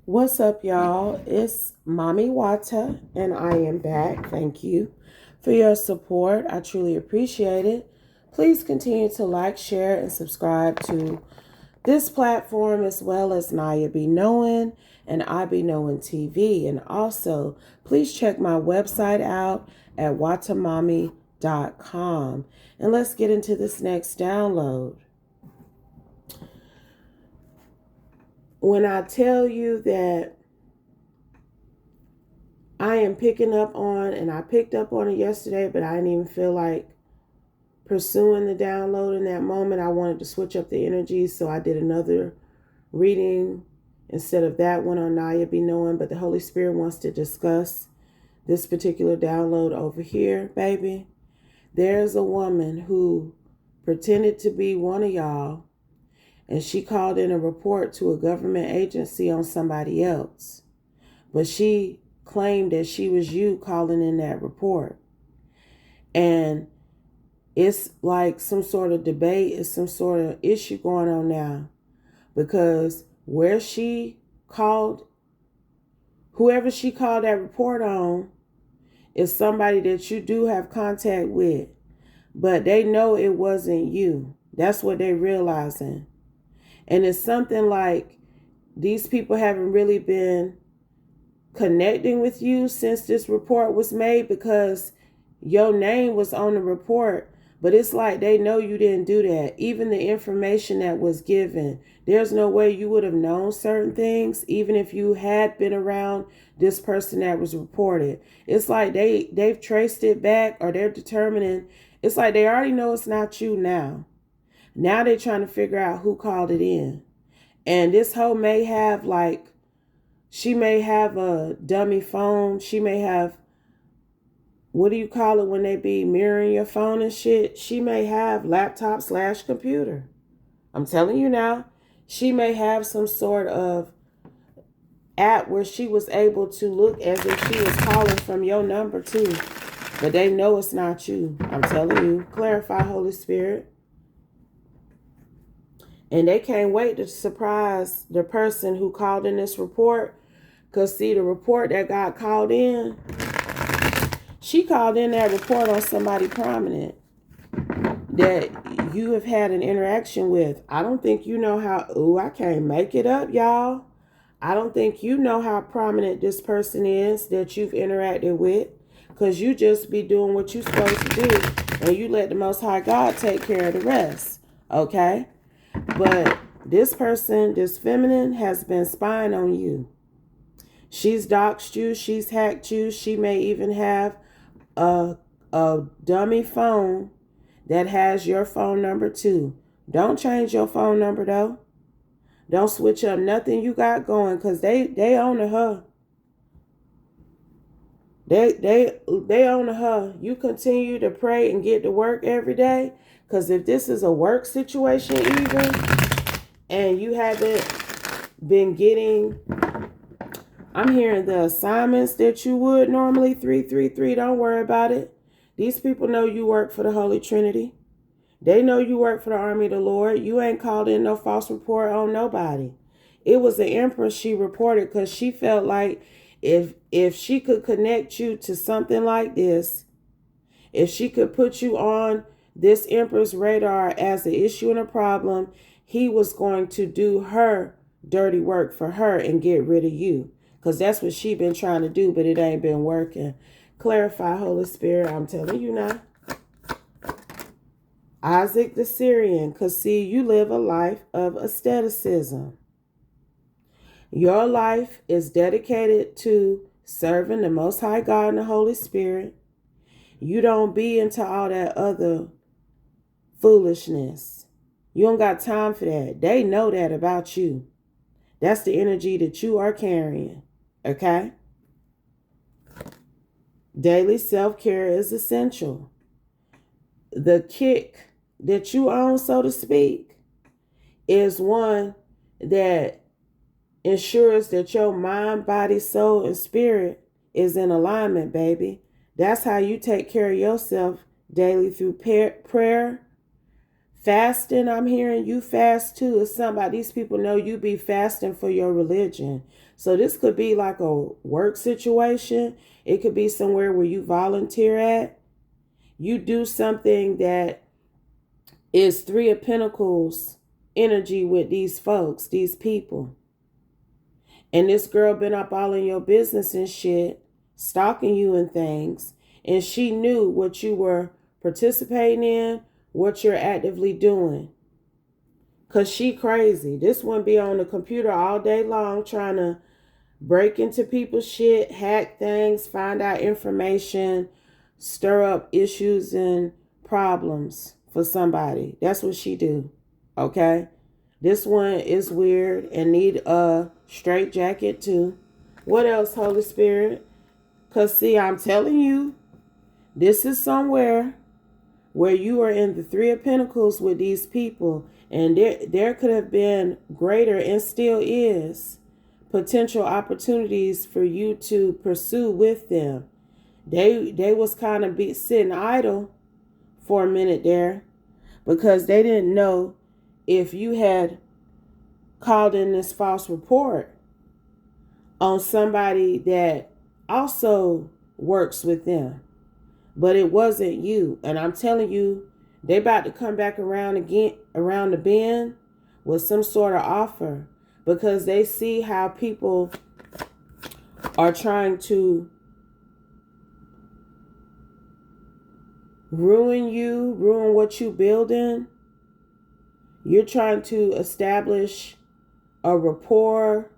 What's up, y'all? It's Mommy Wata, and I am back. Thank you for your support. I truly appreciate it. Please continue to like, share, and subscribe to this platform as well as Naya Be Knowing and I Be Knowing TV. And also, please check my website out at watamami.com. And let's get into this next download. When I tell you that I am picking up on, and I picked up on it yesterday, but I didn't even feel like pursuing the download in that moment. I wanted to switch up the energy, so I did another reading instead of that one on Naya Be Knowing. But the Holy Spirit wants to discuss this particular download over here, baby. There's a woman who pretended to be one of y'all, and she called in a report to a government agency on somebody else. But she claimed that she was you calling in that report. And it's like some sort of debate, it's some sort of issue going on now. Because where she called, whoever she called that report on is somebody that you do have contact with. But they know it wasn't you. That's what they're realizing. And it's something like these people haven't really been connecting with you since this report was made, because your name was on the report, but it's like they know you didn't do that. Even the information that was given, there's no way you would have known certain things even if you had been around this person that was reported. It's like they've traced it back, or they're determining. It's like they already know it's not you now. Now they're trying to figure out who called it in. And this hoe may have she may have a dummy phone. She may have, what do you call it when they be mirroring your phone and shit? She may have laptop/computer. I'm telling you now, she may have some sort of app where she was able to look as if she was calling from your number too. But they know it's not you. I'm telling you. Clarify, Holy Spirit. And they can't wait to surprise the person who called in this report. Because, see, the report that got called in, she called in that report on somebody prominent that you have had an interaction with. I don't think you know how, I can't make it up, y'all. I don't think you know how prominent this person is that you've interacted with, because you just be doing what you're supposed to do, and you let the Most High God take care of the rest, okay? But this person, this feminine, has been spying on you. She's doxed you. She's hacked you. She may even have a dummy phone that has your phone number too. Don't change your phone number though. Don't switch up nothing you got going, because they own her. They own her. You continue to pray and get to work every day, because if this is a work situation even, and you haven't been getting, I'm hearing the assignments that you would normally, 333, don't worry about it. These people know you work for the Holy Trinity. They know you work for the army of the Lord. You ain't called in no false report on nobody. It was the Empress she reported, because she felt like if she could connect you to something like this, if she could put you on this Empress radar as an issue and a problem, he was going to do her dirty work for her and get rid of you. Because that's what she been trying to do, but it ain't been working. Clarify, Holy Spirit. I'm telling you now. Isaac the Syrian, because see, you live a life of asceticism. Your life is dedicated to serving the Most High God and the Holy Spirit. You don't be into all that other foolishness. You don't got time for that. They know that about you. That's the energy that you are carrying. Okay? Daily self-care is essential. The kick that you own, so to speak, is one that ensures that your mind, body, soul, and spirit is in alignment, baby. That's how you take care of yourself daily, through prayer, Fasting, I'm hearing you fast too. It's somebody, these people know you be fasting for your religion. So this could be like a work situation. It could be somewhere where you volunteer at. You do something that is Three of Pentacles energy with these folks, these people. And this girl been up all in your business and shit, stalking you and things. And she knew what you were participating in, what you're actively doing. Because she crazy. This one be on the computer all day long trying to break into people's shit, hack things, find out information, stir up issues and problems for somebody. That's what she do. Okay? This one is weird and need a straight jacket too. What else, Holy Spirit? Because see, I'm telling you, this is somewhere where you are in the Three of Pentacles with these people. And there could have been greater and still is potential opportunities for you to pursue with them. They was kind of sitting idle for a minute there because they didn't know if you had called in this false report on somebody that also works with them. But it wasn't you. And I'm telling you, they about to come back around again, around the bend with some sort of offer because they see how people are trying to ruin you, ruin what you building. You're trying to establish a rapport.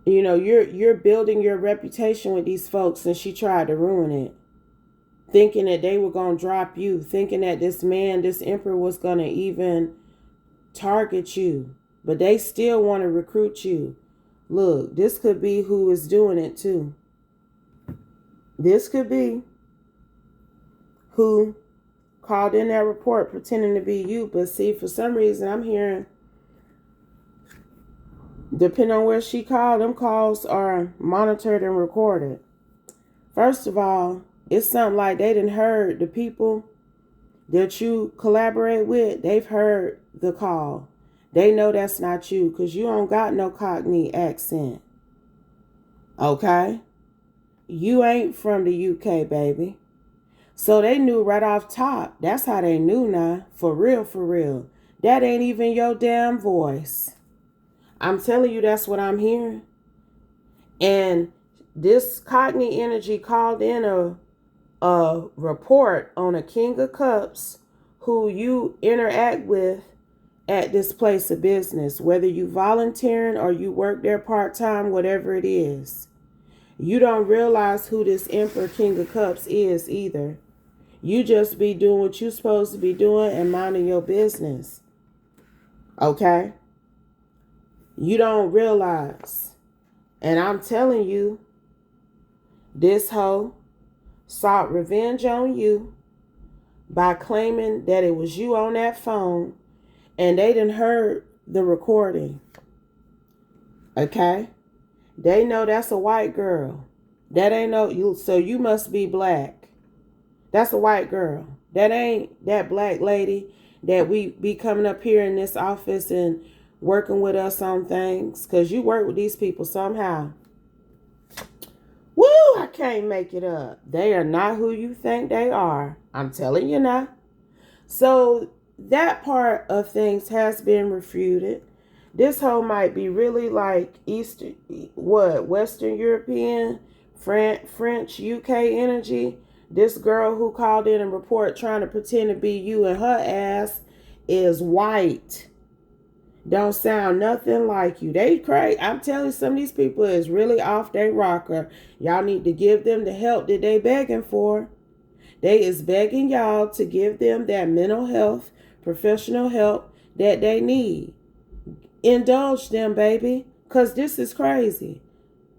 You know, you're building your reputation with these folks, and she tried to ruin it. Thinking that they were going to drop you. Thinking that this man, this emperor, was going to even target you. But they still want to recruit you. Look, this could be who is doing it too. This could be who called in that report pretending to be you. But see, for some reason, I'm hearing, depending on where she called, them calls are monitored and recorded. First of all, it's something like they done heard the people that you collaborate with, they've heard the call. They know that's not you because you don't got no Cockney accent. Okay? You ain't from the UK, baby. So they knew right off top. That's how they knew now. For real, for real. That ain't even your damn voice. I'm telling you, that's what I'm hearing. And this Cockney energy called in a report on a King of Cups who you interact with at this place of business, whether you volunteering or you work there part-time, whatever it is. You don't realize who this Emperor King of Cups is either. You just be doing what you're supposed to be doing and minding your business. Okay? You don't realize. And I'm telling you, this hoe sought revenge on you by claiming that it was you on that phone and they done heard the recording. Okay? They know that's a white girl. That ain't no you, so you must be black. That's a white girl. That ain't that black lady that we be coming up here in this office and working with us on things. Because you work with these people somehow. Woo, I can't make it up. They are not who you think they are. I'm telling you now. So that part of things has been refuted. This whole might be really like Western European, French, UK energy. This girl who called in and report trying to pretend to be you and her ass is white. Don't sound nothing like you. They crazy. I'm telling you, some of these people is really off their rocker. Y'all need to give them the help that they begging for. They is begging y'all to give them that mental health, professional help that they need. Indulge them, baby, because this is crazy.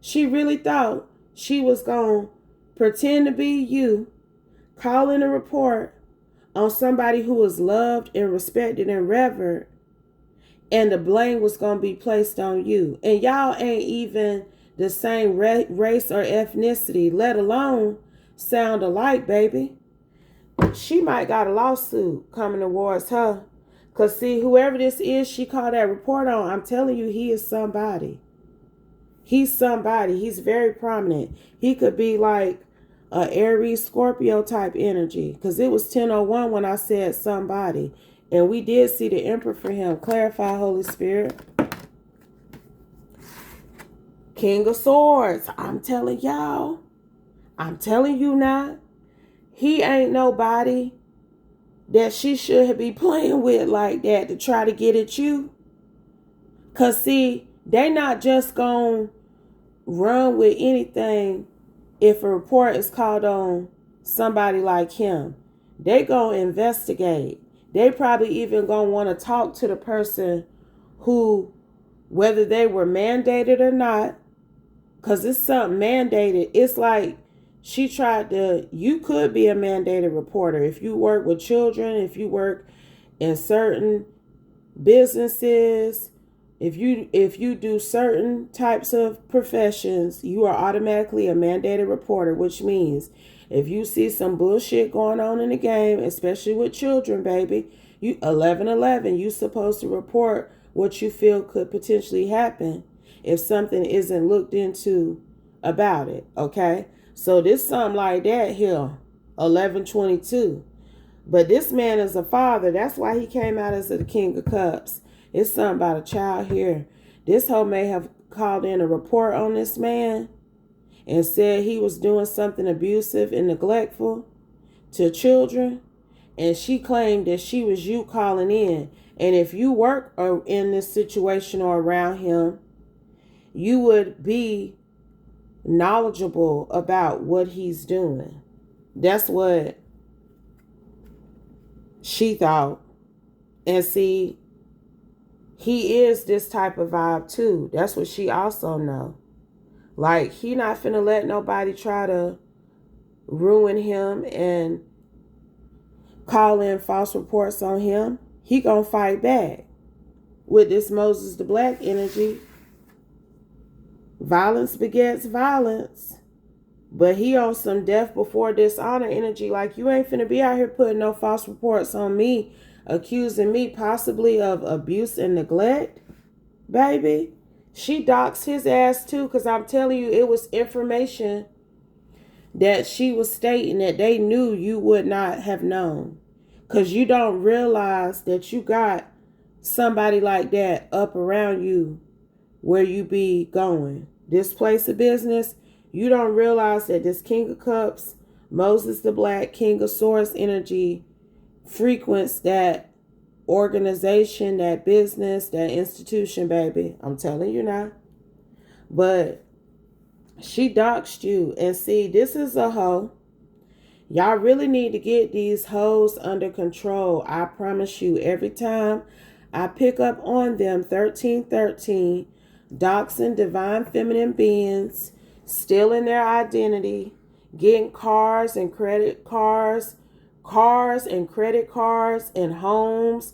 She really thought she was going to pretend to be you, call in a report on somebody who was loved and respected and revered, and the blame was going to be placed on you. And y'all ain't even the same race or ethnicity, let alone sound alike, baby. she might got a lawsuit coming towards her. Because, see, whoever this is she called that report on, I'm telling you, he is somebody. He's somebody. He's very prominent. He could be like a Aries Scorpio type energy. Because it was 10:01 when I said somebody. And we did see the Emperor for him. Clarify, Holy Spirit. King of Swords. I'm telling y'all. I'm telling you now. He ain't nobody that she should be playing with like that to try to get at you. Because, see, they not just going to run with anything if a report is called on somebody like him. They going to investigate. They probably even going to want to talk to the person who, whether they were mandated or not, because it's something mandated. It's like she tried to, you could be a mandated reporter. If you work with children, if you work in certain businesses, if you do certain types of professions, you are automatically a mandated reporter, which means if you see some bullshit going on in the game, especially with children, baby, you 1111, you supposed to report what you feel could potentially happen if something isn't looked into about it, okay? So this something like that here, 1122. But this man is a father. That's why he came out as the King of Cups. It's something about a child here. This hoe may have called in a report on this man and said he was doing something abusive and neglectful to children. And she claimed that she was you calling in. And if you work in this situation or around him, you would be knowledgeable about what he's doing. That's what she thought. And see, he is this type of vibe too. That's what she also know. Like, he not finna let nobody try to ruin him and call in false reports on him. He gonna fight back. With this Moses the Black energy, violence begets violence. But he on some death before dishonor energy. Like, you ain't finna be out here putting no false reports on me, accusing me possibly of abuse and neglect, baby. She doxed his ass too, because I'm telling you, it was information that she was stating that they knew you would not have known. Because you don't realize that you got somebody like that up around you where you be going. This place of business, you don't realize that this King of Cups, Moses the Black, King of Swords energy frequents that organization, that business, that institution, baby. I'm telling you now. But she doxed you. And see, this is a hoe. Y'all really need to get these hoes under control. I promise you, every time I pick up on them, 1313, doxing divine feminine beings, stealing their identity, getting cars and credit cards, cars and credit cards and homes,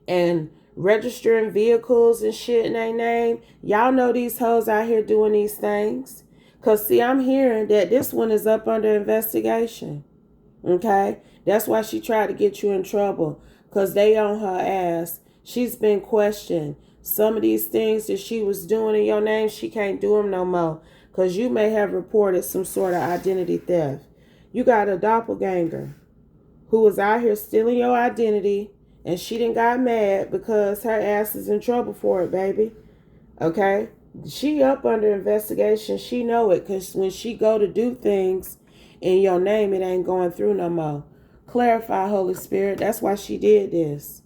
and registering vehicles and shit in their name. Y'all know these hoes out here doing these things. Because, see, I'm hearing that this one is up under investigation. Okay? That's why she tried to get you in trouble. Because they on her ass. She's been questioned. Some of these things that she was doing in your name, she can't do them no more. Because you may have reported some sort of identity theft. You got a doppelganger who was out here stealing your identity, and she done got mad because her ass is in trouble for it, baby. Okay? She up under investigation. She know it, because when she go to do things in your name, it ain't going through no more. Clarify, Holy Spirit. That's why she did this.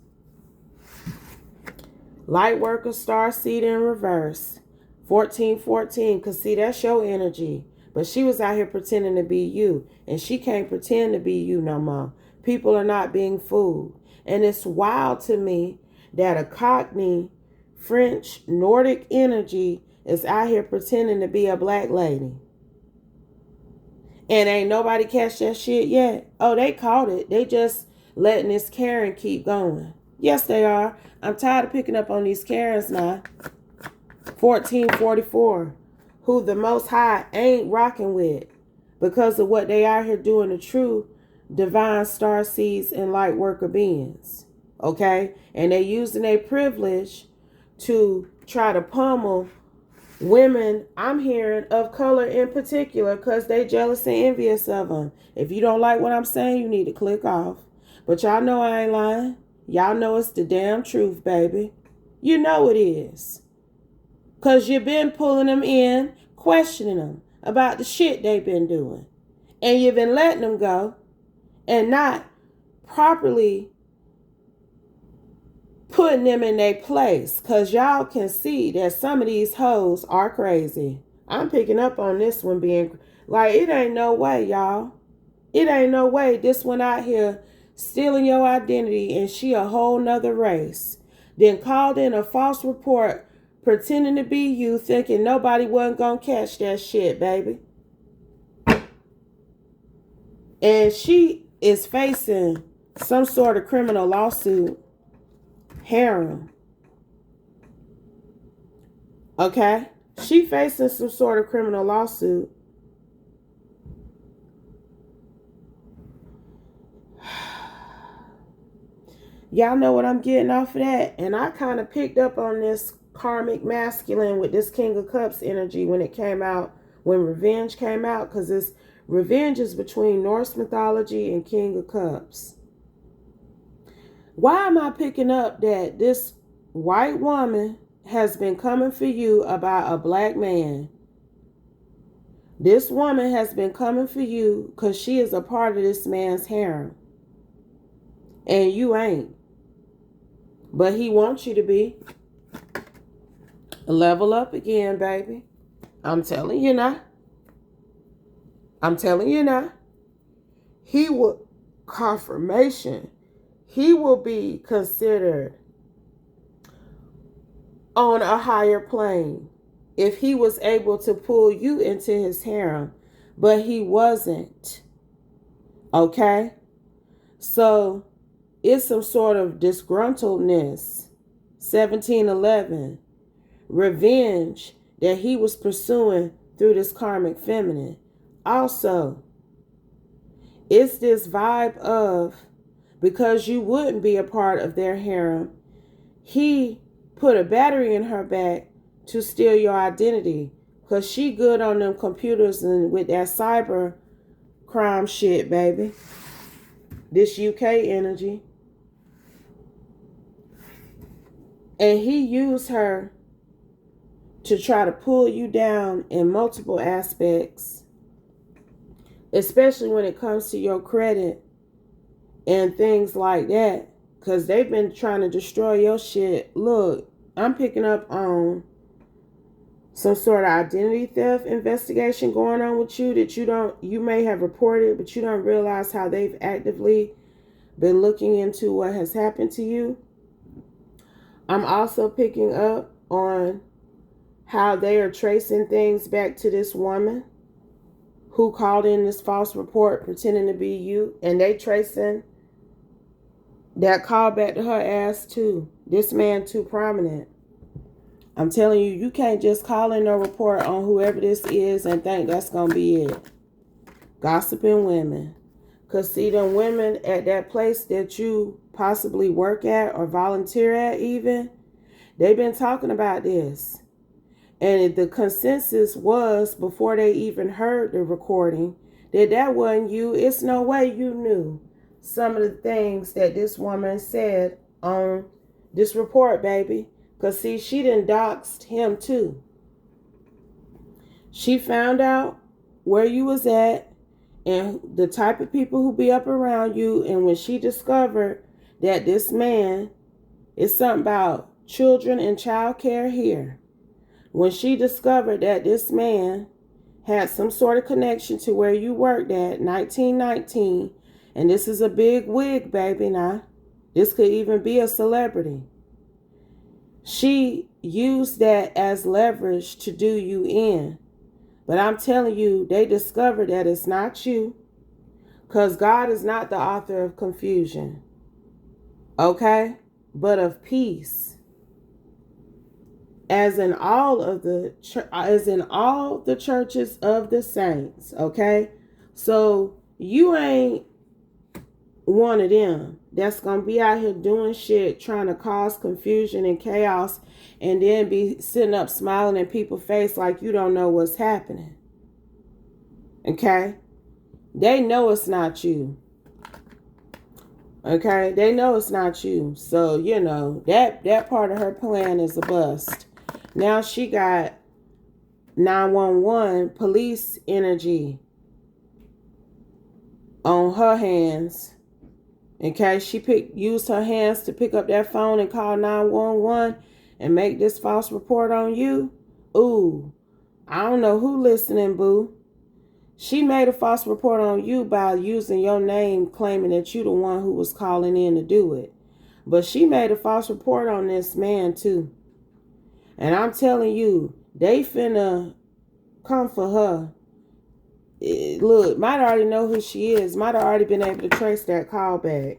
Light worker, star seed in reverse. 1414, because see, that's your energy. But she was out here pretending to be you. And she can't pretend to be you no more. People are not being fooled. And it's wild to me that a Cockney, French, Nordic energy is out here pretending to be a black lady. And ain't nobody catch that shit yet. Oh, they caught it. They just letting this Karen keep going. Yes, they are. I'm tired of picking up on these Karens now. 1444, who the Most High ain't rocking with because of what they out here doing to true divine star seeds and light worker beings. Okay? And they using their privilege to try to pummel women, I'm hearing, of color in particular, because they jealous and envious of them. If you don't like what I'm saying, you need to click off. But y'all know I ain't lying. Y'all know it's the damn truth, baby. You know it is. Because you've been pulling them in, questioning them about the shit they've been doing. And you've been letting them go and not properly putting them in their place. Because y'all can see that some of these hoes are crazy. I'm picking up on this one being like, it ain't no way, y'all. It ain't no way this one out here stealing your identity and she a whole nother race. Then called in a false report pretending to be you, thinking nobody wasn't gonna catch that shit, baby. And she is facing some sort of criminal lawsuit. Harem. Okay? She facing some sort of criminal lawsuit. Y'all know what I'm getting off of that. And I kind of picked up on this karmic masculine with this King of Cups energy when it came out, when Revenge came out, because this revenge is between Norse mythology and King of Cups. Why am I picking up that this white woman has been coming for you about a black man? This woman has been coming for you because she is a part of this man's harem. And you ain't. But he wants you to be. Level up again, baby. I'm telling you now. I'm telling you now. He will, confirmation, he will be considered on a higher plane if he was able to pull you into his harem. But he wasn't. Okay? So it's some sort of disgruntledness. 1711. Revenge that he was pursuing through this karmic feminine. Also, it's this vibe of, because you wouldn't be a part of their harem, he put a battery in her back to steal your identity. Because she good on them computers and with that cyber crime shit, baby. This UK energy. And he used her to try to pull you down in multiple aspects, especially when it comes to your credit and things like that, because they've been trying to destroy your shit. Look, I'm picking up on some sort of identity theft investigation going on with you that you may have reported, but you don't realize how they've actively been looking into what has happened to you. I'm also picking up on how they are tracing things back to this woman who called in this false report pretending to be you, and they tracing that call back to her ass too. This man too prominent. I'm telling you, you can't just call in a report on whoever this is and think that's gonna be it. Gossiping women. Because see, them women at that place that you possibly work at or volunteer at even, they've been talking about this. And the consensus was, before they even heard the recording, that wasn't you. It's no way you knew some of the things that this woman said on this report, baby. Because see, she done doxed him too. She found out where you was at and the type of people who be up around you. And when she discovered that this man is something about children and child care here, when she discovered that this man had some sort of connection to where you worked at, 1919, and this is a big wig, baby, now. This could even be a celebrity. She used that as leverage to do you in. But I'm telling you, they discovered that it's not you, because God is not the author of confusion, okay, but of peace. As in all the churches of the saints, okay? So you ain't one of them that's gonna be out here doing shit, trying to cause confusion and chaos, and then be sitting up smiling in people's face like you don't know what's happening. Okay? They know it's not you. Okay? They know it's not you. So, that part of her plan is a bust. Now she got 911 police energy on her hands. In case she used her hands to pick up that phone and call 911 and make this false report on you. Ooh, I don't know who listening, boo. She made a false report on you by using your name, claiming that you the one who was calling in to do it. But she made a false report on this man too. And I'm telling you, they finna come for her. Look, might already know who she is. Might have already been able to trace that call back.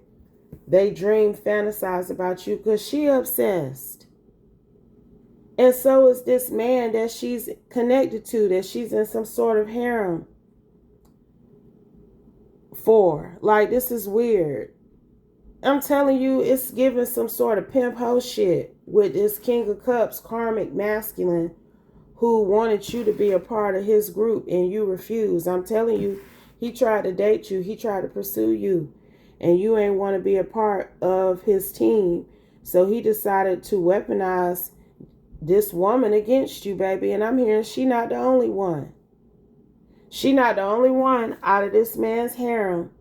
They dream, fantasize about you because she obsessed. And so is this man that she's connected to, that she's in some sort of harem for. Like, this is weird. I'm telling you, it's giving some sort of pimp hoe shit with this King of Cups karmic masculine who wanted you to be a part of his group and you refused. I'm telling you, he tried to date you. He tried to pursue you. And you ain't want to be a part of his team. So he decided to weaponize this woman against you, baby. And I'm hearing she not the only one. She not the only one out of this man's harem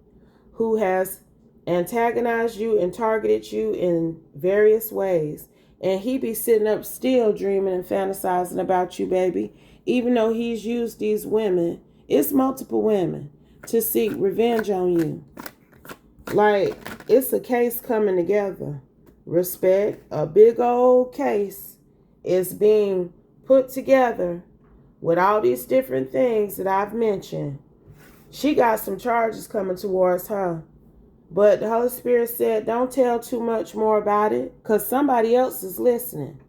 who has antagonized you and targeted you in various ways. And he be sitting up still dreaming and fantasizing about you, baby. Even though he's used these women, it's multiple women, to seek revenge on you. Like, it's a case coming together. Respect, a big old case is being put together with all these different things that I've mentioned. She got some charges coming towards her. But the Holy Spirit said, don't tell too much more about it because somebody else is listening.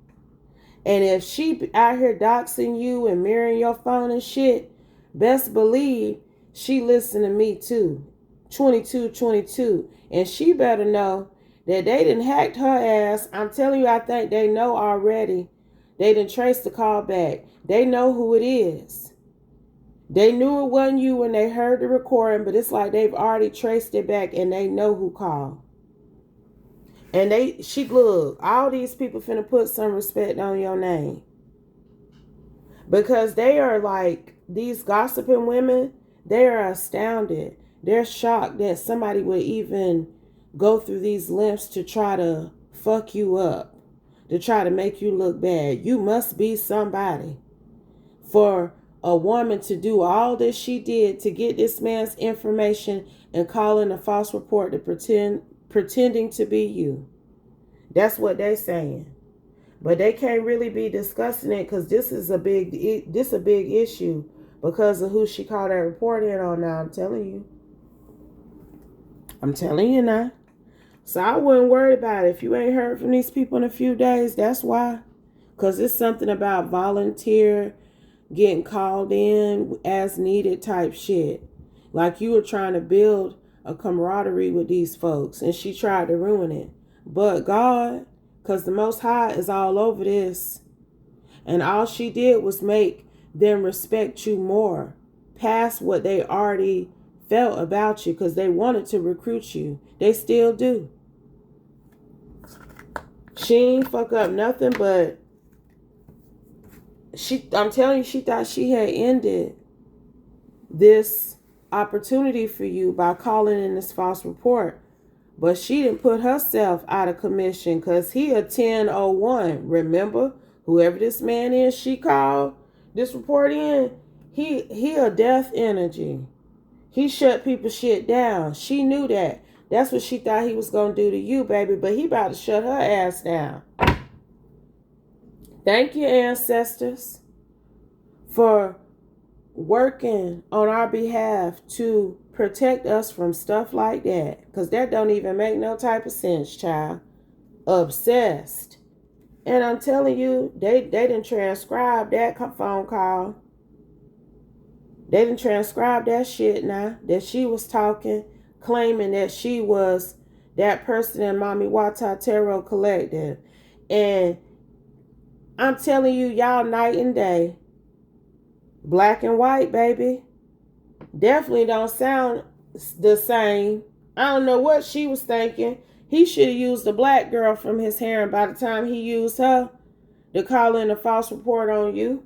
And if she out here doxing you and mirroring your phone and shit, best believe she listen to me too. 2222. And she better know that they done hacked her ass. I'm telling you, I think they know already. They done traced the call back. They know who it is. They knew it wasn't you when they heard the recording, but it's like they've already traced it back and they know who called. And look, all these people finna put some respect on your name. Because they are like, these gossiping women, they are astounded. They're shocked that somebody would even go through these lengths to try to fuck you up, to try to make you look bad. You must be somebody for a woman to do all that she did to get this man's information and call in a false report to pretending to be you. That's what they're saying. But they can't really be discussing it because this is a big issue because of who she called that report in on now. I'm telling you now. So I wouldn't worry about it. If you ain't heard from these people in a few days, that's why. Because it's something about volunteer getting called in as needed type shit. Like you were trying to build a camaraderie with these folks and she tried to ruin it. But God, because the Most High is all over this. And all she did was make them respect you more past what they already felt about you because they wanted to recruit you. They still do. She ain't fuck up nothing, but I'm telling you, she thought she had ended this opportunity for you by calling in this false report. But she didn't put herself out of commission because he a 1001. Remember, whoever this man is she called this report in, he a death energy. He shut people's shit down. She knew that. That's what she thought he was going to do to you, baby. But he about to shut her ass down. Thank you, ancestors, for working on our behalf to protect us from stuff like that. Because that don't even make no type of sense, child. Obsessed. And I'm telling you, they didn't transcribe that phone call. They didn't transcribe that shit now that she was talking claiming that she was that person in Mami Wata Tarot Collective. And I'm telling you, y'all, night and day. Black and white, baby. Definitely don't sound the same. I don't know what she was thinking. He should have used the black girl from his hair, and by the time he used her to call in a false report on you.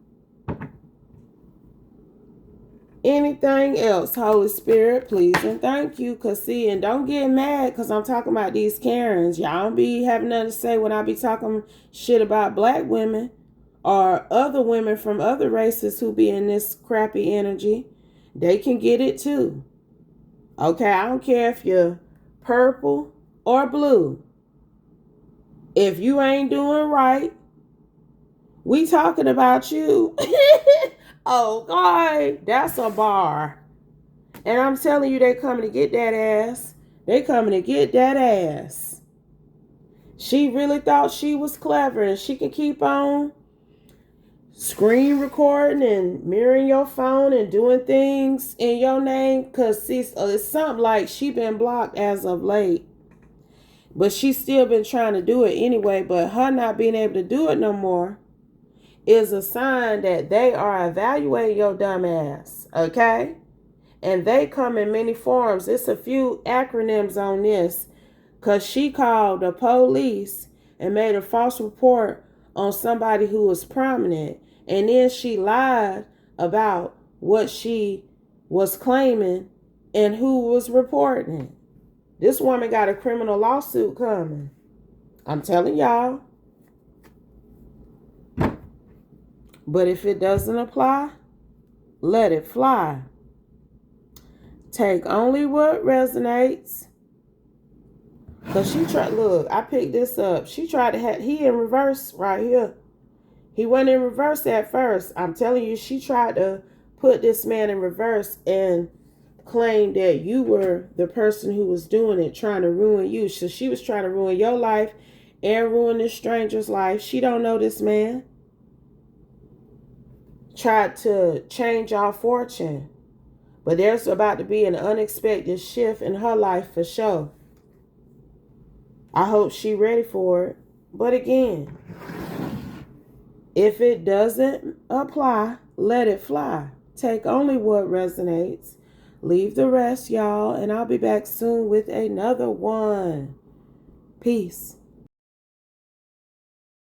Anything else, Holy Spirit, please and thank you. Cause see, and don't get mad because I'm talking about these Karens. Y'all don't be having nothing to say when I be talking shit about black women or other women from other races who be in this crappy energy. They can get it too. Okay, I don't care if you're purple or blue. If you ain't doing right, we talking about you. Oh, God, that's a bar. And I'm telling you, they coming to get that ass. They coming to get that ass. She really thought she was clever and she can keep on screen recording and mirroring your phone and doing things in your name. Because see, it's something like she been blocked as of late. But she's still been trying to do it anyway. But her not being able to do it no more is a sign that they are evaluating your dumb ass. Okay? And they come in many forms. It's a few acronyms on this. Because she called the police and made a false report on somebody who was prominent. And then she lied about what she was claiming and who was reporting it. This woman got a criminal lawsuit coming. I'm telling y'all. But if it doesn't apply, let it fly. Take only what resonates. Because she tried, look, I picked this up. She tried to have, he in reverse right here. He went in reverse at first. I'm telling you, she tried to put this man in reverse and claim that you were the person who was doing it, trying to ruin you. So she was trying to ruin your life and ruin this stranger's life. She don't know this man. Tried to change our fortune. But there's about to be an unexpected shift in her life for sure. I hope she's ready for it. But again, if it doesn't apply, let it fly. Take only what resonates. Leave the rest, y'all. And I'll be back soon with another one. Peace.